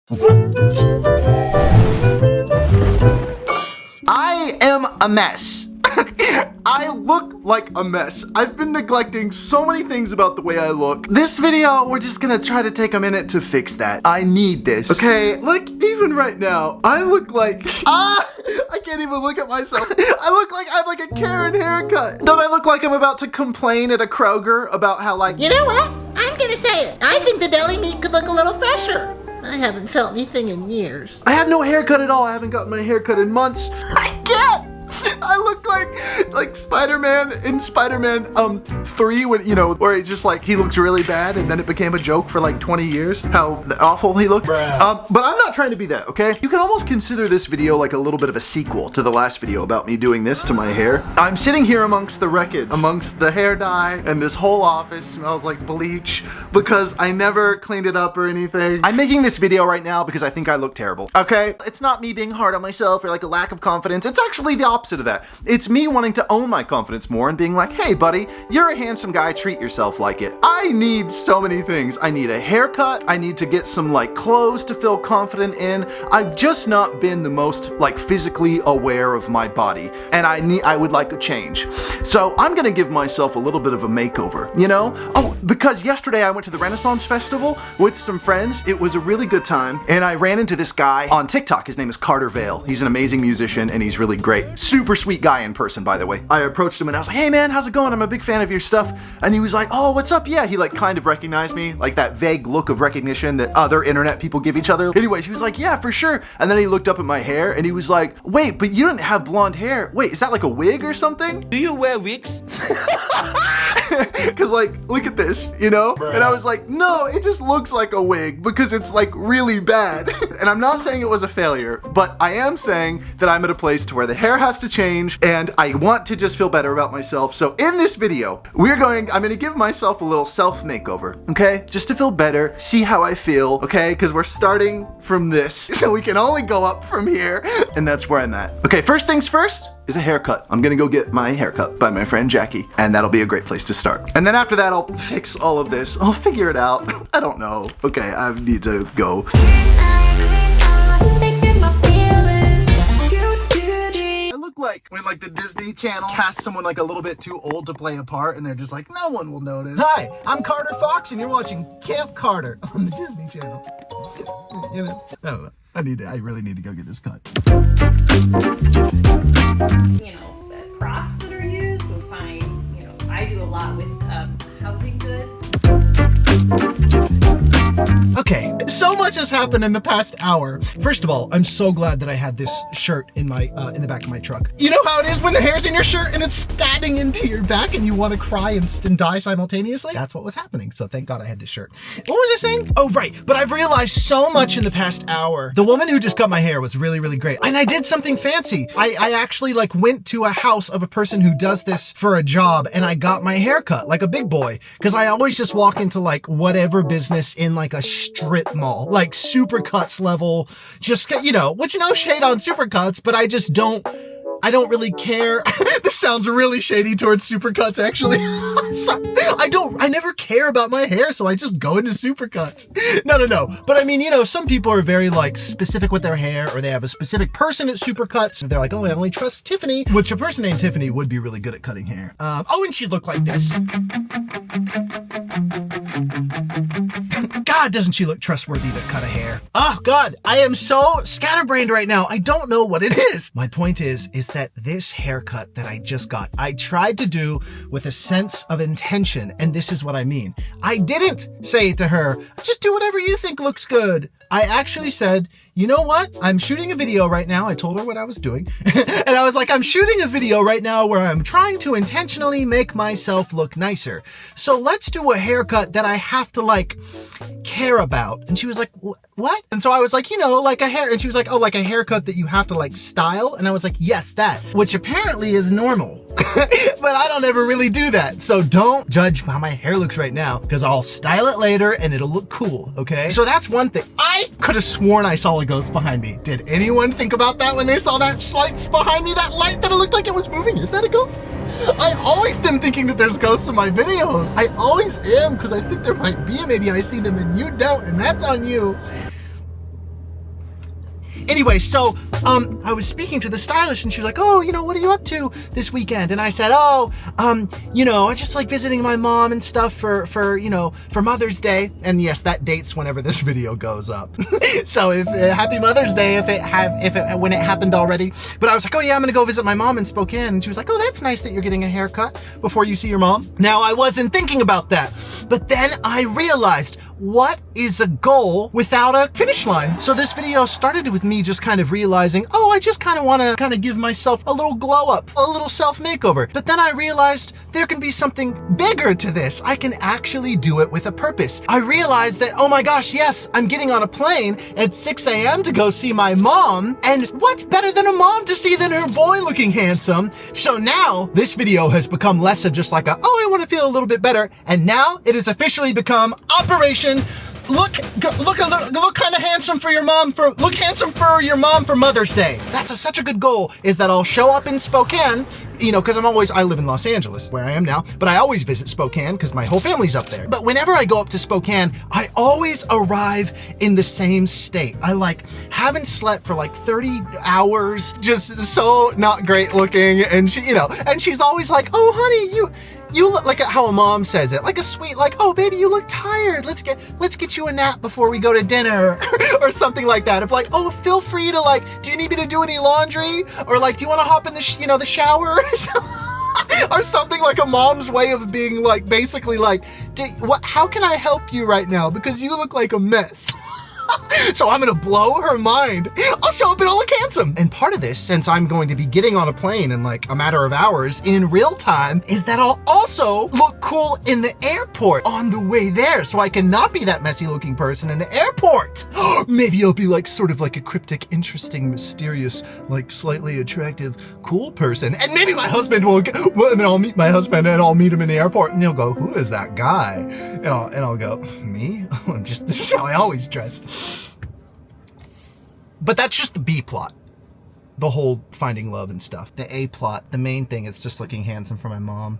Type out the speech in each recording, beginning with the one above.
I am a mess. I look like a mess. I've been neglecting so many things about the way I look. This video, we're just gonna try to take a minute to fix that. I need this. Okay, look, even right now, I look like, I can't even look at myself. I look like I have like a Karen haircut. Don't I look like I'm about to complain at a Kroger about how like, you know what? I'm gonna say it. I think the deli meat could look a little fresher. I haven't felt anything in years. I have no haircut at all. I haven't gotten my haircut in months. I can't. I look like Spider-Man in Spider-Man 3 when, you know, where it's just like he looks really bad and then it became a joke for like 20 years how awful he looked. But I'm not trying to be that, okay? You can almost consider this video like a little bit of a sequel to the last video about me doing this to my hair. I'm sitting here amongst the wreckage, amongst the hair dye, and this whole office smells like bleach because I never cleaned it up or anything. I'm making this video right now because I think I look terrible, okay? It's not me being hard on myself or like a lack of confidence. It's actually the opposite of that. It's me wanting to own my confidence more and being like, hey buddy, you're a handsome guy, treat yourself like it. I need so many things. I need a haircut. I need to get some like clothes to feel confident in. I've just not been the most like physically aware of my body and I would like a change. So I'm gonna give myself a little bit of a makeover, you know? Oh, because yesterday I went to the Renaissance Festival with some friends. It was a really good time and I ran into this guy on TikTok. His name is Carter Vale. He's an amazing musician and he's really great. Super sweet guy in person, by the way. I approached him and I was like, hey man, how's it going? I'm a big fan of your stuff. And he was like, oh, what's up? Yeah, he like kind of recognized me, like that vague look of recognition that other internet people give each other. Anyways, he was like, yeah, for sure. And then he looked up at my hair and he was like, wait, but you didn't have blonde hair. Wait, is that like a wig or something? Do you wear wigs? Cause like, look at this, you know? Bruh. And I was like, no, it just looks like a wig because it's like really bad. And I'm not saying it was a failure, but I am saying that I'm at a place to where the hair has to change and I want to just feel better about myself. So in this video, I'm gonna give myself a little self makeover, okay? Just to feel better, see how I feel, okay? Cause we're starting from this, so we can only go up from here. And that's where I'm at. Okay, first things first is a haircut. I'm gonna go get my haircut by my friend Jackie, and that'll be a great place to start. And then after that, I'll fix all of this. I'll figure it out. I don't know. Okay, I need to go. I look like when like the Disney Channel casts someone like a little bit too old to play a part, and they're just like, no one will notice. Hi, I'm Carter Fox, and you're watching Camp Carter on the Disney Channel. You know, I don't know. I really need to go get this cut. You know, props that are used, we'll find, you know, I do a lot with housing goods. Okay, so much has happened in the past hour. First of all, I'm so glad that I had this shirt in my in the back of my truck. You know how it is when the hair's in your shirt and it's stabbing into your back and you want to cry and die simultaneously? That's what was happening, so thank God I had this shirt. What was I saying? Oh, right, but I've realized so much in the past hour. The woman who just cut my hair was really, really great. And I did something fancy. I actually like went to a house of a person who does this for a job and I got my hair cut like a big boy. Because I always just walk into like whatever business in like a strip mall, like Supercuts level, just, you know, which no shade on Supercuts, but I don't really care. This sounds really shady towards Supercuts, actually. I never care about my hair, so I just go into Supercuts. No. But I mean, you know, some people are very like specific with their hair, or they have a specific person at Supercuts. They're like, oh, I only trust Tiffany, which a person named Tiffany would be really good at cutting hair. Oh, and she'd look like this. God, doesn't she look trustworthy to cut a hair? Oh God, I am so scatterbrained right now. I don't know what it is. My point is that this haircut that I just got, I tried to do with a sense of intention, and this is what I mean. I didn't say to her, just do whatever you think looks good. I actually said, you know what? I'm shooting a video right now. I told her what I was doing. And I was like, I'm shooting a video right now where I'm trying to intentionally make myself look nicer. So let's do a haircut that I have to like care about. And she was like, what? And so I was like, you know, like a hair. And she was like, oh, like a haircut that you have to like style. And I was like, yes, that, which apparently is normal. But I don't ever really do that. So don't judge how my hair looks right now, because I'll style it later and it'll look cool, okay? So that's one thing. I could have sworn I saw a ghost behind me. Did anyone think about that when they saw that lights behind me? That light that it looked like it was moving? Is that a ghost? I always am thinking that there's ghosts in my videos. I always am, because I think there might be. Maybe I see them and you don't, and that's on you. Anyway, so I was speaking to the stylist and she was like, oh, what are you up to this weekend? And I said, I just like visiting my mom and stuff for Mother's Day. And yes, that dates whenever this video goes up. So if happy Mother's Day when it happened already. But I was like, oh yeah, I'm gonna go visit my mom in Spokane. And she was like, oh, that's nice that you're getting a haircut before you see your mom. Now, I wasn't thinking about that, but then I realized, what is a goal without a finish line? So this video started with me just kind of realizing, oh, I just kind of want to give myself a little glow up, a little self makeover. But then I realized there can be something bigger to this. I can actually do it with a purpose. I realized that, oh my gosh, yes, I'm getting on a plane at 6 a.m. to go see my mom. And what's better than a mom to see than her boy looking handsome? So now this video has become less of just like I want to feel a little bit better. And now it has officially become Operation Look kind of handsome for your mom look handsome for your mom for Mother's Day. That's such a good goal, is that I'll show up in Spokane, because I live in Los Angeles, where I am now, but I always visit Spokane because my whole family's up there. But whenever I go up to Spokane, I always arrive in the same state. I haven't slept for 30 hours, just so not great looking, and she's always like, oh honey, you look like how a mom says it, like a sweet, oh baby, you look tired. Let's get you a nap before we go to dinner, or something like that. If oh, feel free to do you need me to do any laundry, or do you want to hop in the the shower, or something, like a mom's way of being basically how can I help you right now because you look like a mess. So I'm gonna blow her mind. I'll show up and I'll look handsome. And part of this, since I'm going to be getting on a plane in a matter of hours in real time, is that I'll also look cool in the airport on the way there, so I cannot be that messy looking person in the airport. Maybe I'll be sort of a cryptic, interesting, mysterious, slightly attractive, cool person. And maybe my husband and I'll meet my husband and I'll meet him in the airport and he'll go, who is that guy? And I'll go, me? This is how I always dress. But that's just the B plot. The whole finding love and stuff. The A plot, the main thing, is just looking handsome for my mom.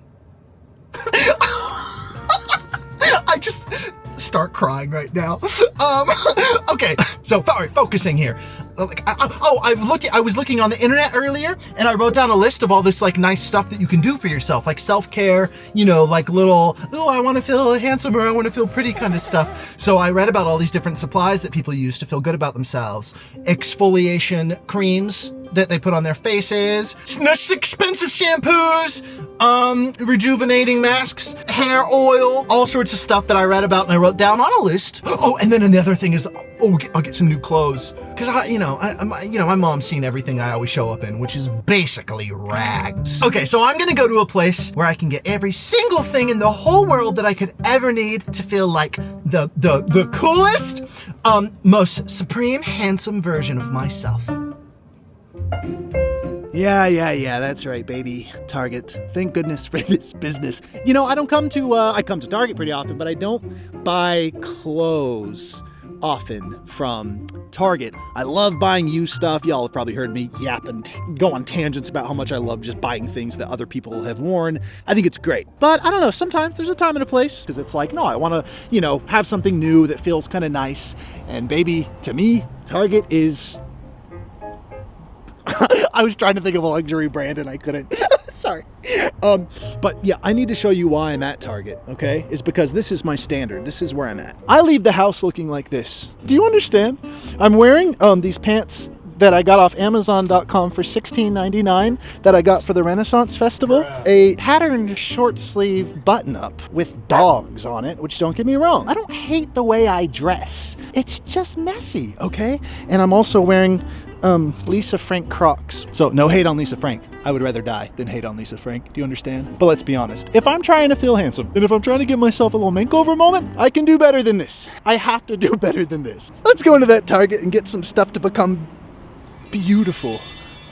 I just start crying right now. Okay, so focusing here. I was looking on the internet earlier, and I wrote down a list of all this nice stuff that you can do for yourself, self-care, little, oh, I want to feel handsome or I want to feel pretty kind of stuff. So I read about all these different supplies that people use to feel good about themselves. Exfoliation creams that they put on their faces, expensive shampoos, rejuvenating masks, hair oil, all sorts of stuff that I read about and I wrote down on a list. Oh, and then another thing is, I'll get some new clothes. Cause my mom's seen everything I always show up in, which is basically rags. Okay, so I'm gonna go to a place where I can get every single thing in the whole world that I could ever need to feel like the coolest, most supreme, handsome version of myself. Yeah, that's right, baby. Target. Thank goodness for this business. I come to Target pretty often, but I don't buy clothes often from Target. I love buying used stuff. Y'all have probably heard me yap and go on tangents about how much I love just buying things that other people have worn. I think it's great. But I don't know, sometimes there's a time and a place, because it's no, I want to, have something new that feels kind of nice. And baby, to me, Target is... I was trying to think of a luxury brand and I couldn't. Sorry. But yeah, I need to show you why I'm at Target, okay? Is because this is my standard. This is where I'm at. I leave the house looking like this. Do you understand? I'm wearing these pants that I got off Amazon.com for $16.99 that I got for the Renaissance Festival. A patterned short sleeve button up with dogs on it, which, don't get me wrong, I don't hate the way I dress. It's just messy, okay? And I'm also wearing Lisa Frank Crocs. So no hate on Lisa Frank. I would rather die than hate on Lisa Frank. Do you understand? But let's be honest. If I'm trying to feel handsome, and if I'm trying to give myself a little makeover moment, I can do better than this. I have to do better than this. Let's go into that Target and get some stuff to become beautiful.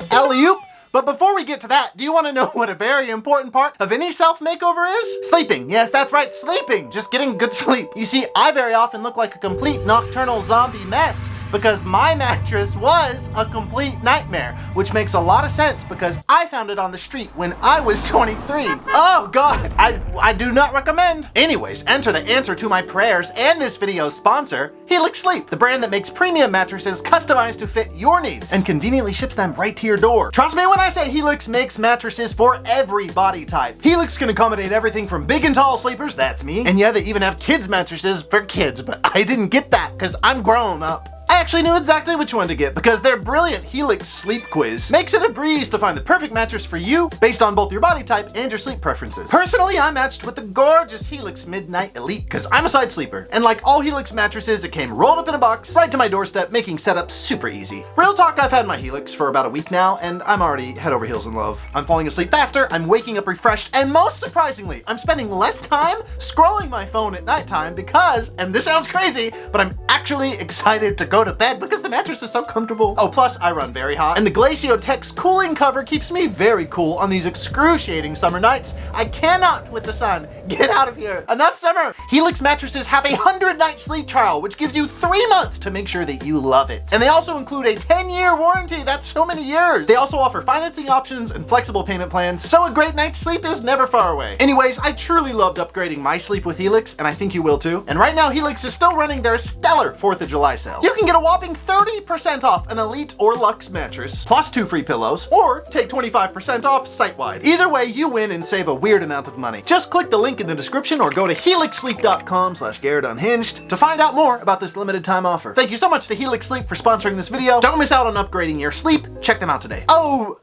Alley-oop! But before we get to that, do you want to know what a very important part of any self-makeover is? Sleeping. Yes, that's right, sleeping. Just getting good sleep. You see, I very often look like a complete nocturnal zombie mess because my mattress was a complete nightmare, which makes a lot of sense because I found it on the street when I was 23. Oh God, I do not recommend. Anyways, enter the answer to my prayers and this video's sponsor, Helix Sleep, the brand that makes premium mattresses customized to fit your needs and conveniently ships them right to your door. Trust me when I say Helix makes mattresses for every body type. Helix can accommodate everything from big and tall sleepers, that's me, and yeah, they even have kids mattresses for kids, but I didn't get that because I'm grown up. I actually knew exactly which one to get because their brilliant Helix sleep quiz makes it a breeze to find the perfect mattress for you based on both your body type and your sleep preferences. Personally, I matched with the gorgeous Helix Midnight Elite because I'm a side sleeper, and like all Helix mattresses, it came rolled up in a box right to my doorstep, making setup super easy. Real talk, I've had my Helix for about a week now, and I'm already head over heels in love. I'm falling asleep faster, I'm waking up refreshed, and most surprisingly, I'm spending less time scrolling my phone at nighttime because, and this sounds crazy, but I'm actually excited to go to bed because the mattress is so comfortable. Oh, plus I run very hot, and the Glacio Tech's cooling cover keeps me very cool on these excruciating summer nights. I cannot with the sun. Get out of here. Enough summer. Helix mattresses have a 100-night sleep trial, which gives you 3 months to make sure that you love it. And they also include a 10-year warranty. That's so many years. They also offer financing options and flexible payment plans, so a great night's sleep is never far away. Anyways, I truly loved upgrading my sleep with Helix, and I think you will too. And right now, Helix is still running their stellar 4th of July sale. You can get a whopping 30% off an Elite or Luxe mattress, plus 2 free pillows, or take 25% off site-wide. Either way, you win and save a weird amount of money. Just click the link in the description or go to helixsleep.com/GarrettUnhinged to find out more about this limited time offer. Thank you so much to Helix Sleep for sponsoring this video. Don't miss out on upgrading your sleep. Check them out today. Oh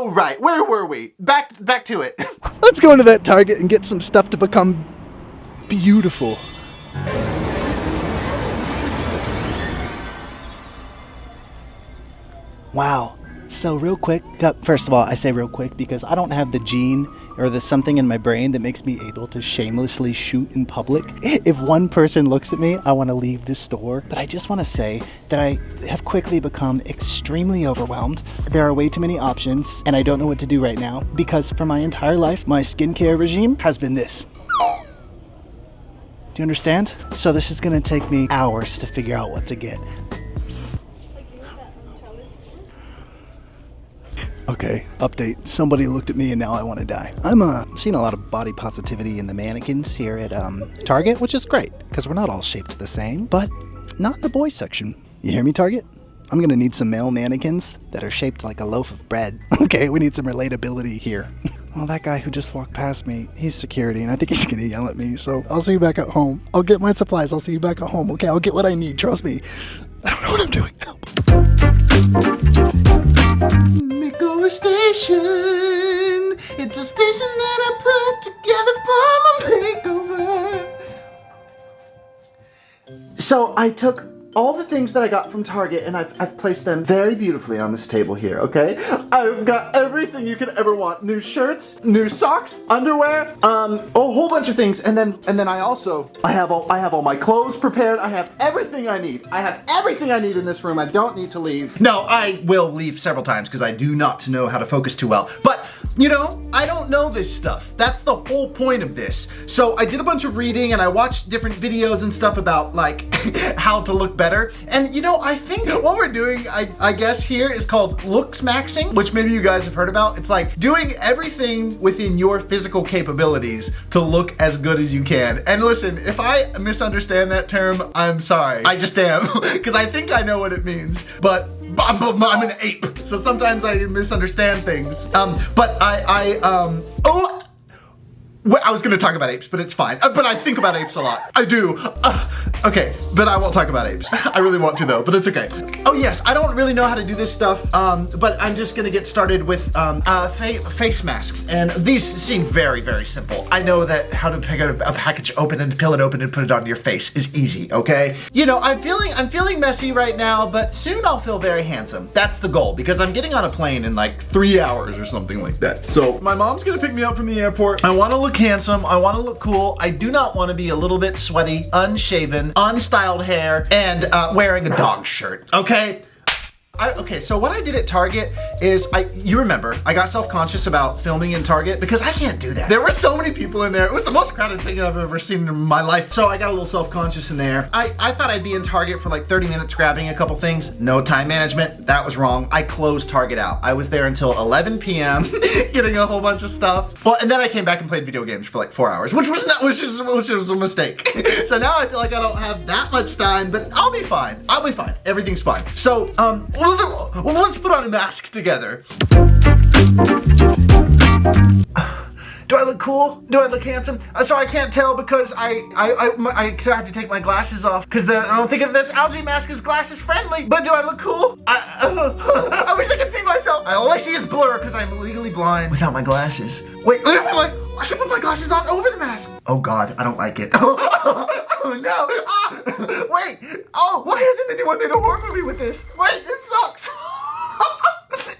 right, where were we? Back to it. Let's go into that Target and get some stuff to become beautiful. Wow. So real quick, first of all, I say real quick because I don't have the gene or the something in my brain that makes me able to shamelessly shoot in public. If one person looks at me, I want to leave the store. But I just want to say that I have quickly become extremely overwhelmed. There are way too many options, and I don't know what to do right now because for my entire life, my skincare regime has been this. Do you understand? So this is going to take me hours to figure out what to get. Okay, update. Somebody looked at me and now I want to die. I'm seeing a lot of body positivity in the mannequins here at Target, which is great because we're not all shaped the same, but not in the boys section. You hear me, Target? I'm gonna need some male mannequins that are shaped like a loaf of bread. Okay, we need some relatability here. Well, that guy who just walked past me, he's security, and I think he's gonna yell at me, so I'll see you back at home. I'll get my supplies, I'll see you back at home, okay? I'll get what I need, trust me. I don't know what I'm doing. Help. Makeover station. It's a station that I put together for my makeover. So I took all the things that I got from Target and I've placed them very beautifully on this table here, okay? I've got everything you could ever want. New shirts, new socks, underwear, a whole bunch of things. And then I have all my clothes prepared. I have everything I need. I have everything I need in this room. I don't need to leave. No, I will leave several times because I do not know how to focus too well. But you know, I don't know this stuff. That's the whole point of this. So I did a bunch of reading and I watched different videos and stuff about like how to look better. And you know, I think what we're doing, I guess here is called looks maxing, which maybe you guys have heard about. It's like doing everything within your physical capabilities to look as good as you can. And listen, if I misunderstand that term, I'm sorry. I just am, because I think I know what it means. But I'm an ape, so sometimes I misunderstand things. I was gonna talk about apes, but it's fine. But I think about apes a lot. I do. Okay, but I won't talk about apes. I really want to though, but it's okay. Oh yes, I don't really know how to do this stuff, but I'm just gonna get started with face masks. And these seem very, very simple. I know that how to pick out a package open and peel it open and put it onto your face is easy, okay? You know, I'm feeling messy right now, but soon I'll feel very handsome. That's the goal, because I'm getting on a plane in like 3 hours or something like that. So my mom's gonna pick me up from the airport. I wanna look handsome, I wanna look cool. I do not wanna be a little bit sweaty, unshaven, unstyled hair, and wearing a dog shirt, okay? okay, so what I did at Target is, you remember, I got self-conscious about filming in Target because I can't do that. There were so many people in there. It was the most crowded thing I've ever seen in my life. So I got a little self-conscious in there. I thought I'd be in Target for like 30 minutes grabbing a couple things. No time management. That was wrong. I closed Target out. I was there until 11 p.m. getting a whole bunch of stuff. Well, and then I came back and played video games for like 4 hours, which was a mistake. So now I feel like I don't have that much time, but I'll be fine. I'll be fine. Everything's fine. So, well, let's put on a mask together. Do I look cool? Do I look handsome? So I can't tell because I had to take my glasses off because I don't think that algae mask is glasses friendly. But do I look cool? I wish I could see myself. All I see is blur because I'm legally blind without my glasses. Wait, I can put my glasses on over the mask. Oh God, I don't like it. Oh no! Wait! Oh, why hasn't anyone made a horror movie with this? Wait, this sucks.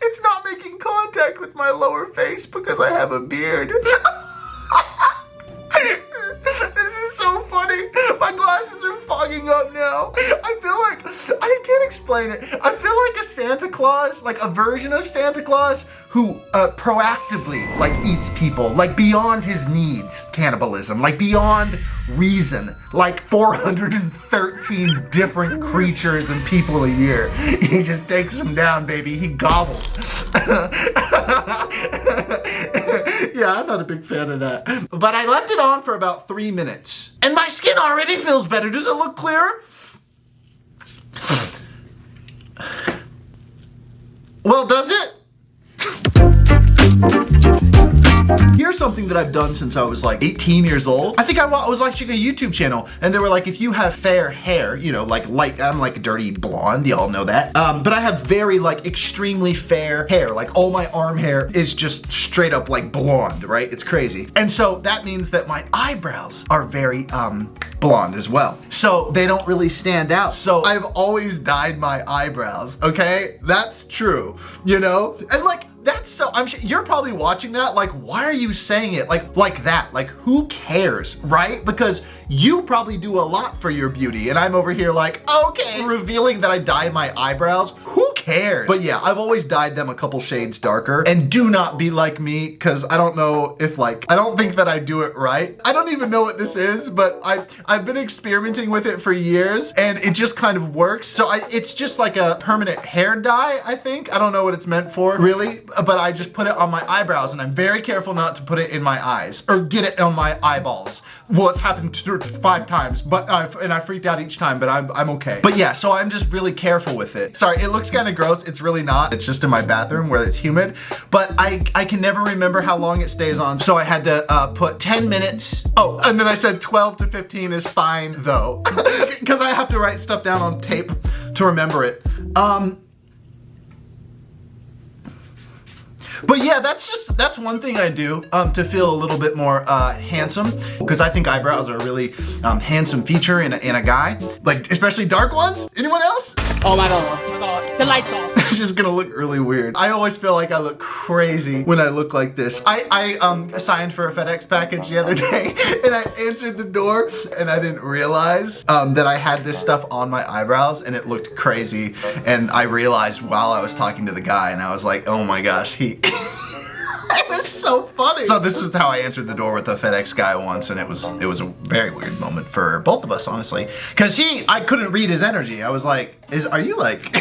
It's not making contact with my lower face because I have a beard. This is so funny. My glasses are fogging up now. I feel like, I can't explain it. I feel like a Santa Claus, like a version of Santa Claus who proactively like eats people, like beyond his needs, cannibalism, like beyond reason, like 413 different creatures and people a year. He just takes them down, baby. He gobbles. Yeah, I'm not a big fan of that. But I left it on for about 3 minutes. And my skin already feels better. Does it look clearer? Well, does it? Here's something that I've done since I was like 18 years old. I think I was watching a YouTube channel and they were like, if you have fair hair, you know, like I'm like dirty blonde, y'all know that. But I have very like extremely fair hair. Like all my arm hair is just straight up like blonde, right? It's crazy. And so that means that my eyebrows are very blonde as well. So they don't really stand out. So I've always dyed my eyebrows, okay? That's true, you know? And like, that's so, I'm sure you're probably watching that like, why are you saying it like that? Like, who cares, right? Because you probably do a lot for your beauty and I'm over here like, okay, revealing that I dyed my eyebrows. Who cares? But yeah, I've always dyed them a couple shades darker. And do not be like me, because I don't know if like, I don't think that I do it right. I don't even know what this is, but I've been experimenting with it for years and it just kind of works. So it's just like a permanent hair dye, I think. I don't know what it's meant for, really. But I just put it on my eyebrows and I'm very careful not to put it in my eyes or get it on my eyeballs. Well, it's happened 5 times, but I freaked out each time, but I'm okay. But yeah, so I'm just really careful with it. Sorry, it looks kind of gross. It's really not. It's just in my bathroom where it's humid, but I can never remember how long it stays on. So I had to put 10 minutes. Oh, and then I said 12 to 15 is fine though, because I have to write stuff down on tape to remember it. But yeah, that's one thing I do to feel a little bit more handsome, because I think eyebrows are a really handsome feature in a guy, like especially dark ones. Anyone else? Oh my God, the lights off. It's just gonna look really weird. I always feel like I look crazy when I look like this. I signed for a FedEx package the other day and I answered the door and I didn't realize that I had this stuff on my eyebrows and it looked crazy. And I realized while I was talking to the guy and I was like, oh my gosh, it was so funny. So this is how I answered the door with the FedEx guy once, and it was a very weird moment for both of us, honestly. Cause I couldn't read his energy. I was like, are you like,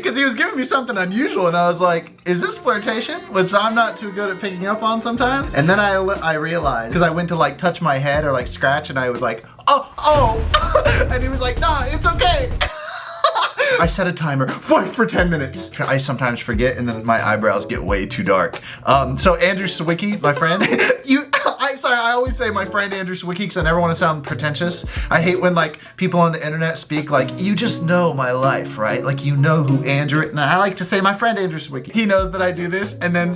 cause he was giving me something unusual and I was like, is this flirtation? Which I'm not too good at picking up on sometimes. And then I realized, cause I went to like touch my head or like scratch and I was like, oh, and he was like, nah, it's okay. I set a timer for 10 minutes. I sometimes forget and then my eyebrows get way too dark. So Andrew Sawicki, my friend, I always say my friend Andrew Sawicki because I never want to sound pretentious. I hate when like people on the internet speak like, you just know my life, right? Like you know who Andrew, and I like to say my friend Andrew Sawicki. He knows that I do this and then,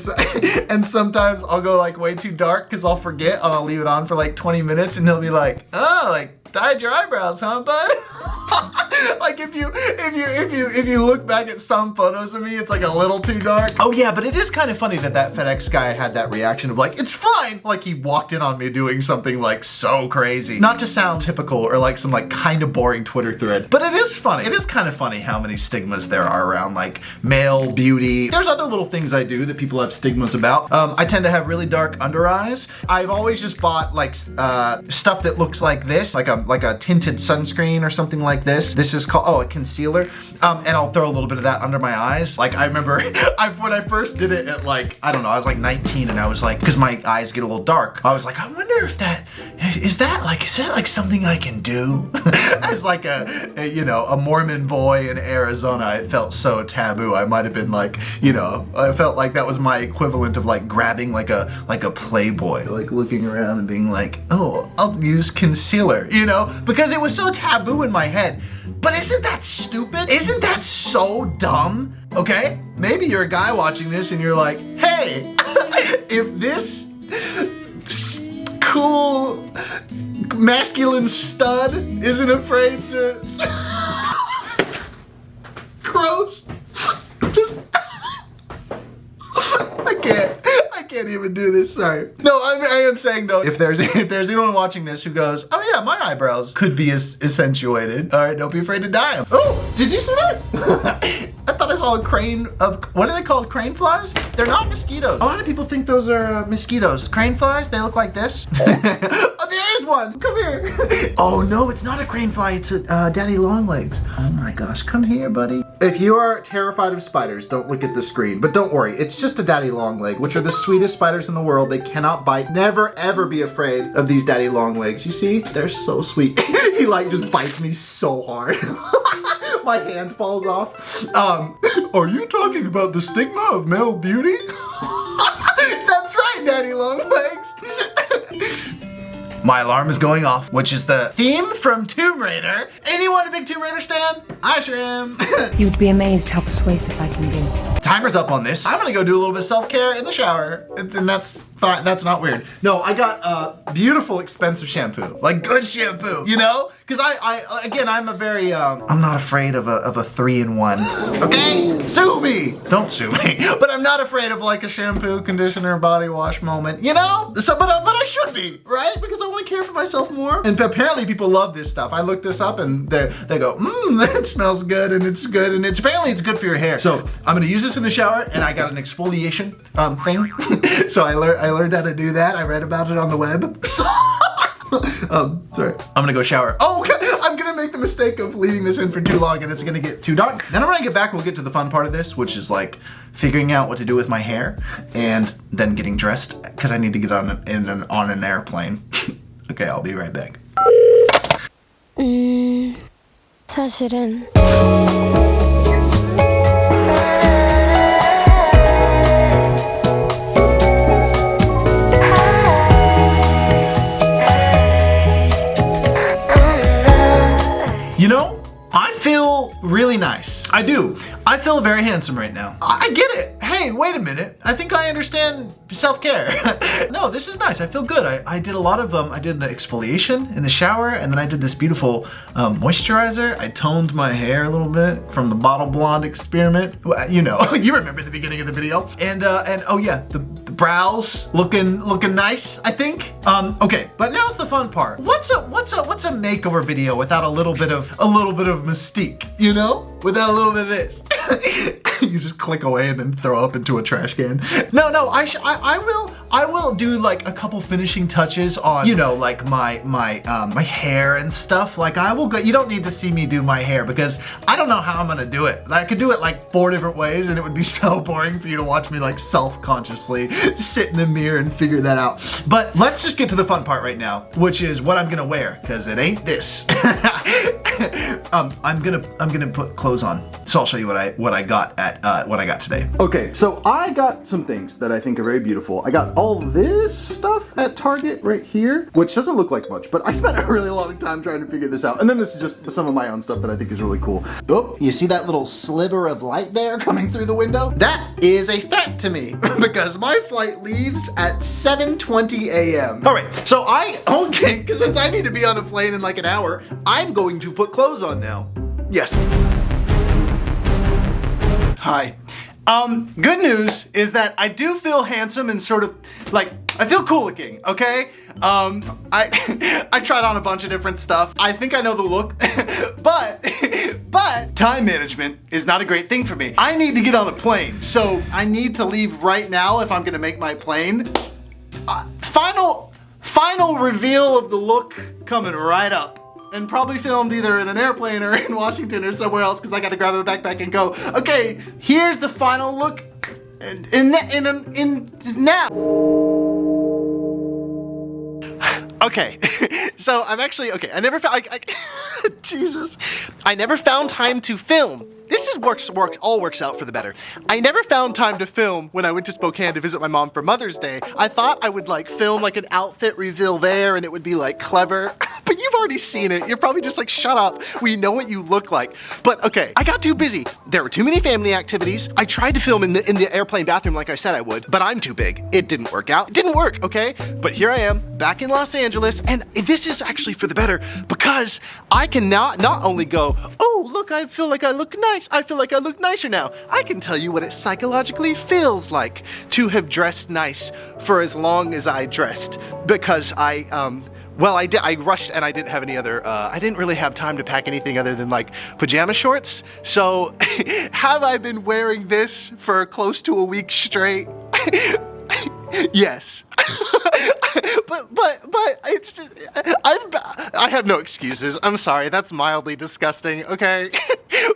and sometimes I'll go like way too dark because I'll forget and I'll leave it on for like 20 minutes and he'll be like, oh, like dyed your eyebrows, huh, bud? Like if you look back at some photos of me, it's like a little too dark. Oh yeah, but it is kind of funny that FedEx guy had that reaction of like, it's fine. Like he walked in on me doing something like so crazy. Not to sound typical or like some like kind of boring Twitter thread, but it is funny. It is kind of funny how many stigmas there are around like male beauty. There's other little things I do that people have stigmas about. I tend to have really dark under eyes. I've always just bought like stuff that looks like this, like a tinted sunscreen or something like this. This is called, a concealer. And I'll throw a little bit of that under my eyes. Like I remember when I first did it at like, I don't know, I was like 19 and I was like, cause my eyes get a little dark. I was like, I wonder if is that like something I can do? As like a Mormon boy in Arizona, I felt so taboo. I might have been like, I felt like that was my equivalent of like grabbing like a Playboy, like looking around and being like, oh, I'll use concealer, because it was so taboo in my head. But isn't that stupid? Isn't that so dumb? Okay, maybe you're a guy watching this and you're like, hey, if this cool masculine stud isn't afraid to gross, just I can't even do this, sorry. No, I am saying though, if there's anyone watching this who goes, oh yeah, my eyebrows could be accentuated, all right, don't be afraid to dye them. Oh, did you see that? I thought I saw a crane of, what are they called, crane flies? They're not mosquitoes. A lot of people think those are mosquitoes. Crane flies, they look like this. Oh, there is one, come here. Oh no, it's not a crane fly, it's a daddy long legs. Oh my gosh, come here, buddy. If you are terrified of spiders, don't look at the screen, but don't worry, it's just a daddy long leg, which are the sweetest spiders in the world. They cannot bite. Never ever be afraid of these daddy long legs. You see, they're so sweet. He like just bites me so hard. My hand falls off. Are you talking about the stigma of male beauty? That's right, daddy long legs. My alarm is going off, which is the theme from Tomb Raider. Anyone a big Tomb Raider stan? I sure am. You'd be amazed how persuasive I can be. Timer's up on this. I'm gonna go do a little bit of self-care in the shower, and that's fine. That's not weird. No, I got beautiful, expensive shampoo, like good shampoo, Because I'm a very, I'm not afraid of a 3-in-1. Okay? Sue me! Don't sue me. But I'm not afraid of like a shampoo, conditioner, body wash moment, So, but I should be, right? Because I want to care for myself more. And apparently people love this stuff. I looked this up and they go, that smells good and it's good and apparently it's good for your hair. So I'm gonna use this in the shower and I got an exfoliation thing. So I learned how to do that. I read about it on the web. Sorry. I'm gonna go shower. Oh, okay. I'm gonna make the mistake of leaving this in for too long and it's gonna get too dark. Then when I get back, we'll get to the fun part of this, which is like figuring out what to do with my hair and then getting dressed because I need to get on an airplane. Okay, I'll be right back. 사실은 I feel really nice. I do. I feel very handsome right now. I get it. Hey, wait a minute. I think I understand self-care. No, this is nice. I feel good. I did a lot of, I did an exfoliation in the shower and then I did this beautiful moisturizer. I toned my hair a little bit from the Bottle Blonde experiment. You remember the beginning of the video. And oh yeah, the brows looking nice, I think. Okay, but now's the fun part. What's a makeover video without a little bit of mystique, Without a little bit of this. You just click away and then throw up into a trash can. No, I will do like a couple finishing touches on, like my hair and stuff. Like I will go, you don't need to see me do my hair because I don't know how I'm gonna do it. I could do it like 4 different ways and it would be so boring for you to watch me like self-consciously sit in the mirror and figure that out. But let's just get to the fun part right now, which is what I'm gonna wear, because it ain't this. I'm gonna put clothes on. So I'll show you what I got today. Okay, so I got some things that I think are very beautiful. I got all this stuff at Target right here, which doesn't look like much, but I spent a really long time trying to figure this out. And then this is just some of my own stuff that I think is really cool. Oh, you see that little sliver of light there coming through the window? That is a threat to me because my flight leaves at 7:20 a.m. All right, so because since I need to be on a plane in like an hour, I'm going to put clothes on now. Yes. Hi. Good news is that I do feel handsome and sort of, like, I feel cool looking, okay? I tried on a bunch of different stuff. I think I know the look, but time management is not a great thing for me. I need to get on a plane, so I need to leave right now if I'm gonna make my plane. Final reveal of the look coming right up. And probably filmed either in an airplane or in Washington or somewhere else because I got to grab a backpack and go, okay, here's the final look in now. Okay, so I'm actually, okay, I never found, Jesus. I never found time to film. This is all works out for the better. I never found time to film when I went to Spokane to visit my mom for Mother's Day. I thought I would like film like an outfit reveal there and it would be like clever, but you've already seen it. You're probably just like, shut up. We know what you look like. But okay, I got too busy. There were too many family activities. I tried to film in the airplane bathroom like I said I would, but I'm too big. It didn't work out. It didn't work, okay? But here I am back in Los Angeles and this is actually for the better because I can now not only go, oh, look, I feel like I look nice. I feel like I look nicer now. I can tell you what it psychologically feels like to have dressed nice for as long as I dressed because I rushed and I didn't have any other, I didn't really have time to pack anything other than like pajama shorts. So have I been wearing this for close to a week straight? Yes. but it's just, I have no excuses. I'm sorry, that's mildly disgusting, okay?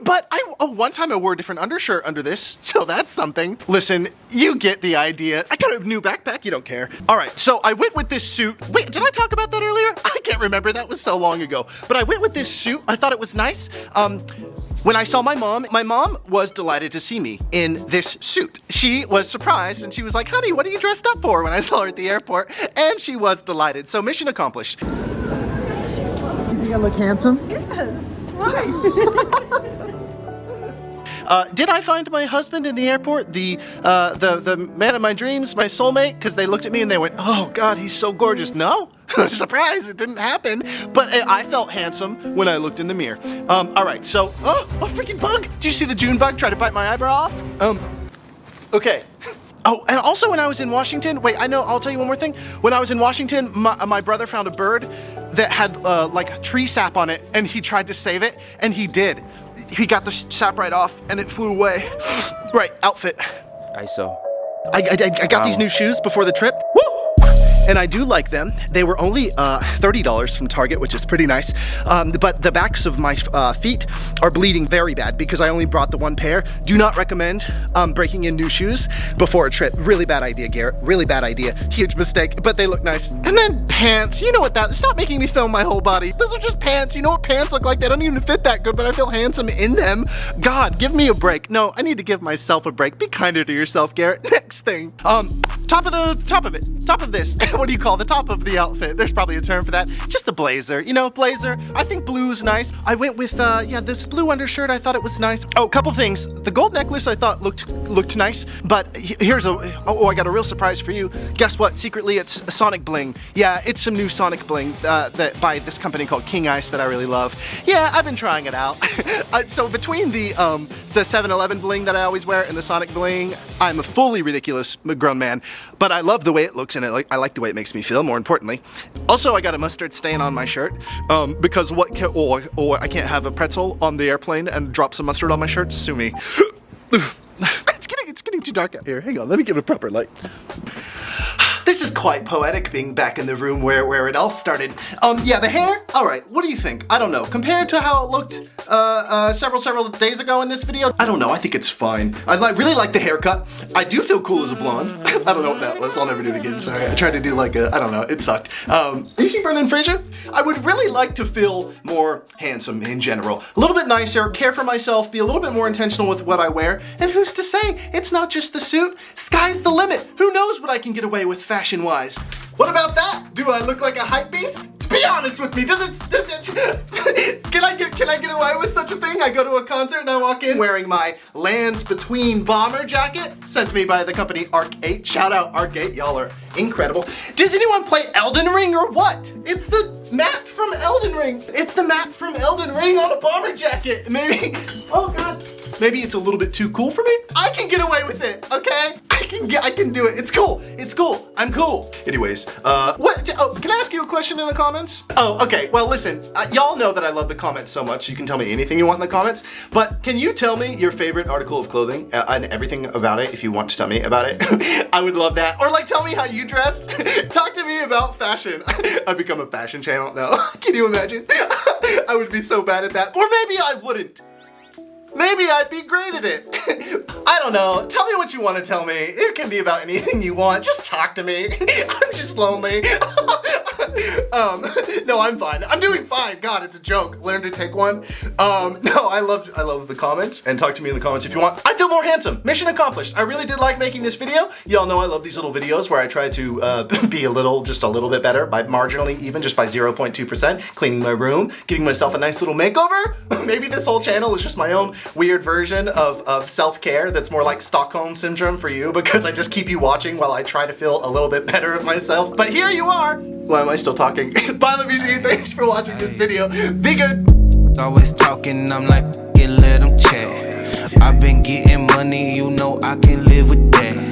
But one time I wore a different undershirt under this, so that's something. Listen, you get the idea. I got a new backpack, you don't care. All right, so I went with this suit. Wait, did I talk about that earlier? I can't remember, that was so long ago. But I went with this suit, I thought it was nice. When I saw my mom was delighted to see me in this suit. She was surprised and she was like, honey, what are you dressed up for when I saw her at the airport? And she was delighted, so mission accomplished. You think I look handsome? Yes. Why? Did I find my husband in the airport? The man of my dreams, my soulmate? Because they looked at me and they went, oh God, he's so gorgeous. No, surprise, it didn't happen. But I felt handsome when I looked in the mirror. All right, so, oh, a freaking bug. Did you see the June bug try to bite my eyebrow off? Okay. Oh, and also when I was in Washington, wait, I'll tell you one more thing. When I was in Washington, my brother found a bird that had like tree sap on it and he tried to save it and he did. He got the sap right off and it flew away. Right, outfit. I got these new shoes before the trip. Woo! And I do like them. They were only $30 from Target, which is pretty nice. But the backs of my feet are bleeding very bad because I only brought the one pair. Do not recommend breaking in new shoes before a trip. Really bad idea, Garrett. Really bad idea. Huge mistake, but they look nice. And then pants. You know what stop making me film my whole body. Those are just pants. You know what pants look like? They don't even fit that good, but I feel handsome in them. God, give me a break. No, I need to give myself a break. Be kinder to yourself, Garrett. Next thing. Top of this. What do you call the top of the outfit? There's probably a term for that. Just a blazer, you know, blazer. I think blue's nice. I went with, this blue undershirt. I thought it was nice. Oh, couple things. The gold necklace I thought looked nice, but I got a real surprise for you. Guess what? Secretly, it's a Sonic bling. Yeah, it's some new Sonic bling that by this company called King Ice that I really love. Yeah, I've been trying it out. So between the 7-Eleven bling that I always wear and the Sonic bling, I'm a fully ridiculous grown man. But I love the way it looks and I like the way it makes me feel, more importantly. Also, I got a mustard stain on my shirt because I can't have a pretzel on the airplane and drop some mustard on my shirt. Sue me. It's getting too dark out here. Hang on, let me give it a proper light. This is quite poetic, being back in the room where it all started. Yeah, the hair? All right, what do you think? I don't know. Compared to how it looked several days ago in this video, I don't know, I think it's fine. I really like the haircut. I do feel cool as a blonde. I don't know what that was, I'll never do it again, sorry. I tried to do like I don't know, it sucked. You see Brendan Fraser? I would really like to feel more handsome in general. A little bit nicer, care for myself, be a little bit more intentional with what I wear, and who's to say? It's not just the suit, sky's the limit. Who knows what I can get away with fashion-wise? What about that? Do I look like a hype beast? Be honest with me. Can I get away with such a thing? I go to a concert and I walk in wearing my Lands Between bomber jacket sent to me by the company Arc 8. Shout out Arc 8, y'all are incredible. Does anyone play Elden Ring or what? It's the map from Elden Ring. It's the map from Elden Ring on a bomber jacket. Maybe, oh God. Maybe it's a little bit too cool for me. I can get away with it, okay? I can do it. It's cool. It's cool. I'm cool. Anyways, can I ask you a question in the comments? Oh, okay. Well, listen, y'all know that I love the comments so much. You can tell me anything you want in the comments. But can you tell me your favorite article of clothing and everything about it if you want to tell me about it? I would love that. Or like, tell me how you dressed. Talk to me about fashion. I've become a fashion channel now. Can you imagine? I would be so bad at that. Or maybe I wouldn't. Maybe I'd be great at it. I don't know. Tell me what you want to tell me. It can be about anything you want. Just talk to me. I'm just lonely. No, I'm fine. I'm doing fine. God, it's a joke. Learn to take one. No, I love the comments, and talk to me in the comments if you want. I feel more handsome. Mission accomplished. I really did like making this video. Y'all know I love these little videos where I try to be just a little bit better by marginally, even just by 0.2%, cleaning my room, giving myself a nice little makeover. Maybe this whole channel is just my own weird version of self-care that's more like Stockholm Syndrome for you, because I just keep you watching while I try to feel a little bit better of myself. But here you are. Why am I still talking? Bye, love you, see you. Thanks for watching this video. Be good. Always talking, I'm like, let them chat. I've been getting money, you know I can live with that.